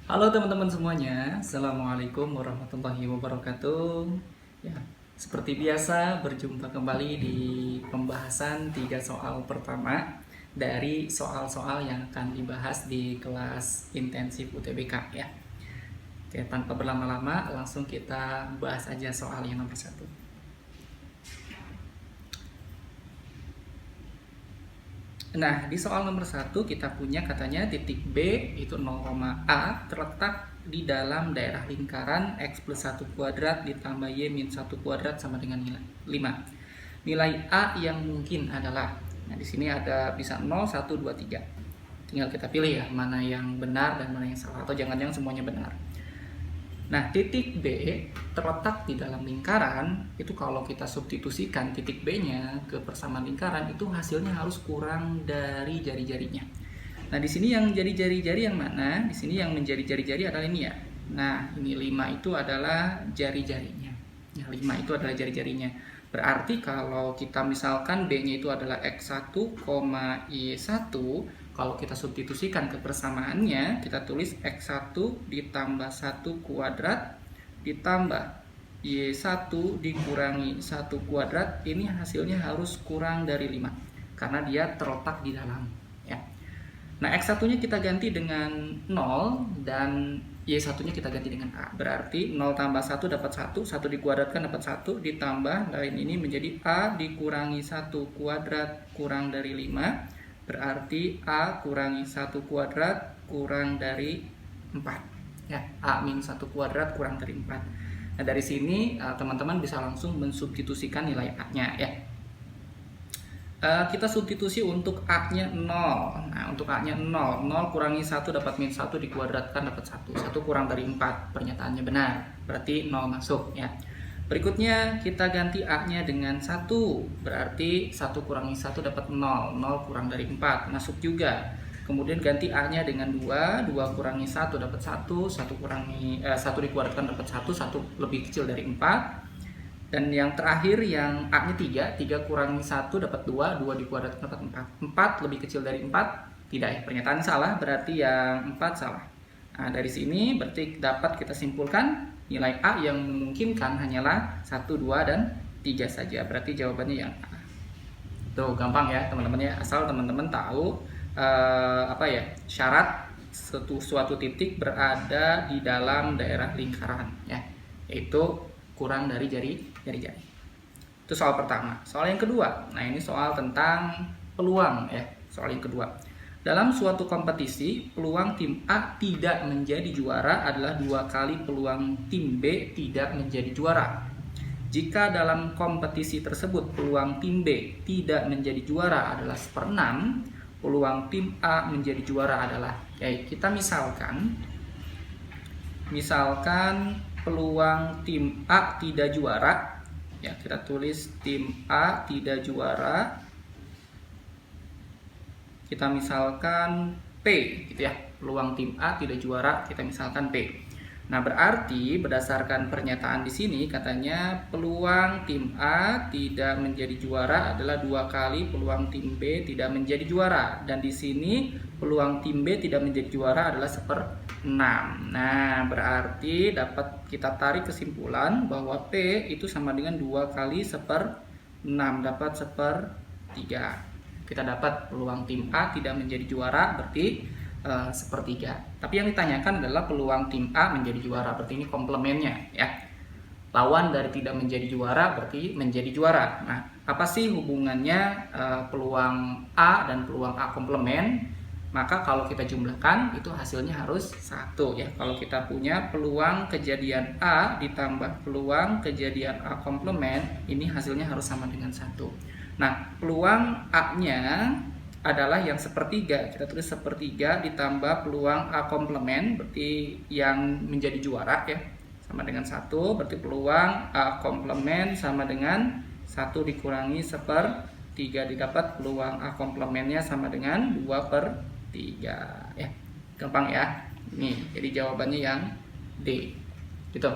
Halo teman-teman semuanya, Assalamualaikum warahmatullahi wabarakatuh. Ya, seperti biasa berjumpa kembali di pembahasan 3 soal pertama dari soal-soal yang akan dibahas di kelas intensif UTBK ya. Oke, tanpa berlama-lama langsung kita bahas aja soal yang nomor 1. Nah, di soal nomor 1 kita punya katanya titik B itu 0,A terletak di dalam daerah lingkaran X plus 1 kuadrat ditambah Y min 1 kuadrat sama dengan nilai 5. Nilai A yang mungkin adalah, nah di sini ada bisa 0, 1, 2, 3. Tinggal kita pilih ya, mana yang benar dan mana yang salah, atau jangan-jangan semuanya benar. Nah, titik B terletak di dalam lingkaran, itu kalau kita substitusikan titik B-nya ke persamaan lingkaran, itu hasilnya harus kurang dari jari-jarinya. Nah, di sini yang jadi jari-jari yang mana? Di sini yang menjadi jari-jari adalah ini ya. Nah, ini 5 itu adalah jari-jarinya. Ya, 5 itu adalah jari-jarinya. Berarti kalau kita misalkan B-nya itu adalah X1, Y1, kalau kita substitusikan ke persamaannya, kita tulis X1 ditambah 1 kuadrat ditambah Y1 dikurangi 1 kuadrat, ini hasilnya harus kurang dari 5 karena dia terletak di dalam ya. Nah, X1-nya kita ganti dengan 0 dan Y1-nya kita ganti dengan A. Berarti 0 tambah 1 dapat 1, 1 dikuadratkan dapat 1, ditambah lain ini menjadi A dikurangi 1 kuadrat kurang dari 5. Berarti A kurangi 1 kuadrat kurang dari 4 ya, A min 1 kuadrat kurang dari 4. Nah, dari sini teman-teman bisa langsung mensubstitusikan nilai A-nya ya. Kita substitusi untuk A-nya 0. Nah, untuk A-nya 0, 0 kurangi 1 dapat min 1 dikuadratkan dapat 1. 1 kurang dari 4, pernyataannya benar. Berarti 0 masuk ya. Berikutnya kita ganti A-nya dengan 1. Berarti 1 kurangi 1 dapat 0. 0 kurang dari 4, masuk juga. Kemudian ganti A-nya dengan 2. 2 kurangi 1 dapat 1. 1 dikuadratkan dapat 1. 1 lebih kecil dari 4. Dan yang terakhir yang A-nya 3. 3 kurangi 1 dapat 2. 2 dikuadratkan dapat 4. 4 lebih kecil dari 4. Tidak ya, pernyataan salah. Berarti yang 4 salah. Nah, dari sini berarti dapat kita simpulkan nilai A yang memungkinkan hanyalah 1, 2, dan 3 saja. Berarti jawabannya yang A. Tuh, gampang ya teman-teman ya. Asal teman-teman tahu syarat suatu titik berada di dalam daerah lingkaran ya. Yaitu kurang dari jari-jari. Itu soal pertama. Soal yang kedua. Nah, ini soal tentang peluang ya. Soal yang kedua. Dalam suatu kompetisi, peluang tim A tidak menjadi juara adalah 2 kali peluang tim B tidak menjadi juara. Jika dalam kompetisi tersebut peluang tim B tidak menjadi juara adalah 1/6, peluang tim A menjadi juara adalah, kita misalkan peluang tim A tidak juara, ya kita tulis tim A tidak juara. Kita misalkan P gitu ya, peluang tim A tidak juara kita misalkan P. Nah, berarti berdasarkan pernyataan di sini katanya peluang tim A tidak menjadi juara adalah 2 kali peluang tim B tidak menjadi juara, dan di sini peluang tim B tidak menjadi juara adalah 1/6. Nah, berarti dapat kita tarik kesimpulan bahwa P itu sama dengan 2 kali 1/6, dapat 1/3. Kita dapat peluang tim A tidak menjadi juara berarti 1/3. Tapi yang ditanyakan adalah peluang tim A menjadi juara, berarti ini komplemennya ya. Lawan dari tidak menjadi juara berarti menjadi juara. Nah, apa sih hubungannya peluang A dan peluang A komplemen? Maka kalau kita jumlahkan itu hasilnya harus 1 ya. Kalau kita punya peluang kejadian A ditambah peluang kejadian A komplemen, ini hasilnya harus sama dengan 1. Nah, peluang A-nya adalah yang 1/3. Kita tulis 1/3 ditambah peluang A komplemen, berarti yang menjadi juara ya, sama dengan 1. Berarti peluang A komplemen sama dengan 1 dikurangi 1/3, didapat peluang A komplemennya sama dengan 2/3 ya. Gampang ya. Nih, jadi jawabannya yang D. Gitu.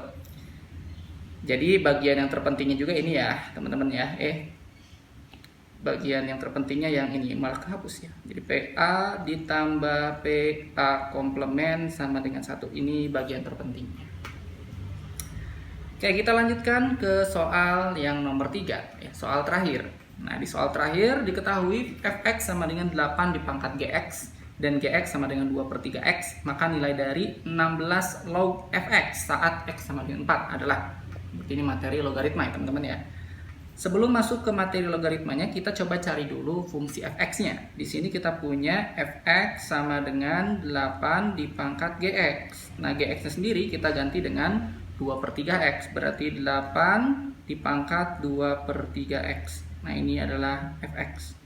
Jadi bagian yang terpentingnya juga ini ya, teman-teman ya. bagian yang terpentingnya yang ini malah kehapus ya. Jadi PA ditambah PA komplement sama dengan 1. Ini bagian terpentingnya. Oke, kita lanjutkan ke soal yang nomor 3 ya, soal terakhir. Nah, di soal terakhir diketahui fx sama dengan 8 dipangkat gx dan gx sama dengan 2/3x, maka nilai dari 16 log fx saat x sama dengan 4 adalah, ini materi logaritma ya teman-teman ya. Sebelum masuk ke materi logaritmanya, kita coba cari dulu fungsi fx-nya. Di sini kita punya fx sama dengan 8 dipangkat gx. Nah, gx-nya sendiri kita ganti dengan 2/3x, berarti 8 dipangkat 2/3x. Nah, ini adalah fx.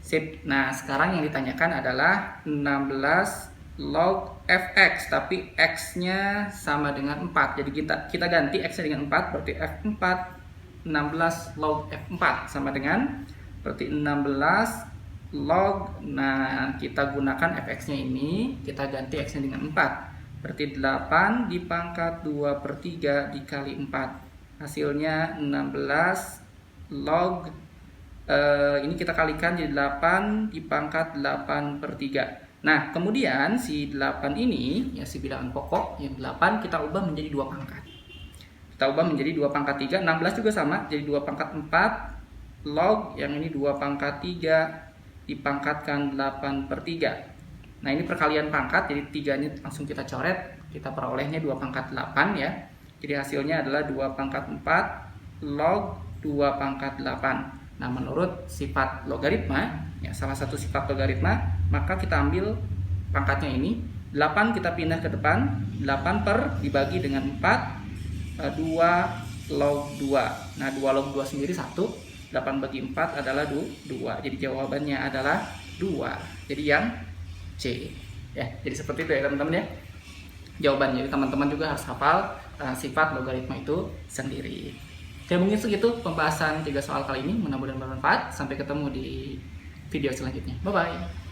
Sip. Nah, sekarang yang ditanyakan adalah 16 log fx, tapi x-nya sama dengan 4. Jadi kita ganti x-nya dengan 4, berarti f4 16 log f4 sama dengan berarti 16 log. Nah, kita gunakan fx-nya ini, kita ganti x-nya dengan 4. Berarti 8 dipangkat 2/3 dikali 4. Hasilnya 16 log ini kita kalikan jadi 8 dipangkat 8/3. Nah, kemudian si 8 ini ya, si bilangan pokok yang 8 kita ubah menjadi 2 pangkat. Kita ubah menjadi 2 pangkat 3, 16 juga sama, jadi 2 pangkat 4 log yang ini 2 pangkat 3 dipangkatkan 8/3. Nah, ini perkalian pangkat, jadi 3-nya langsung kita coret, kita perolehnya 2 pangkat 8 ya. Jadi hasilnya adalah 2 pangkat 4 log 2 pangkat 8. Nah, menurut sifat logaritma, ya salah satu sifat logaritma, maka kita ambil pangkatnya ini, 8 kita pindah ke depan, 8 per dibagi dengan 4, 2 log 2. Nah, 2 log 2 sendiri 1, 8 bagi 4 adalah 2. Jadi jawabannya adalah 2. Jadi yang C. Ya, jadi seperti itu ya teman-teman ya. Jawabannya, jadi teman-teman juga harus hafal sifat logaritma itu sendiri. Oke, mungkin segitu pembahasan 3 soal kali ini. Mudah-mudahan bermanfaat. Sampai ketemu di video selanjutnya. Bye-bye.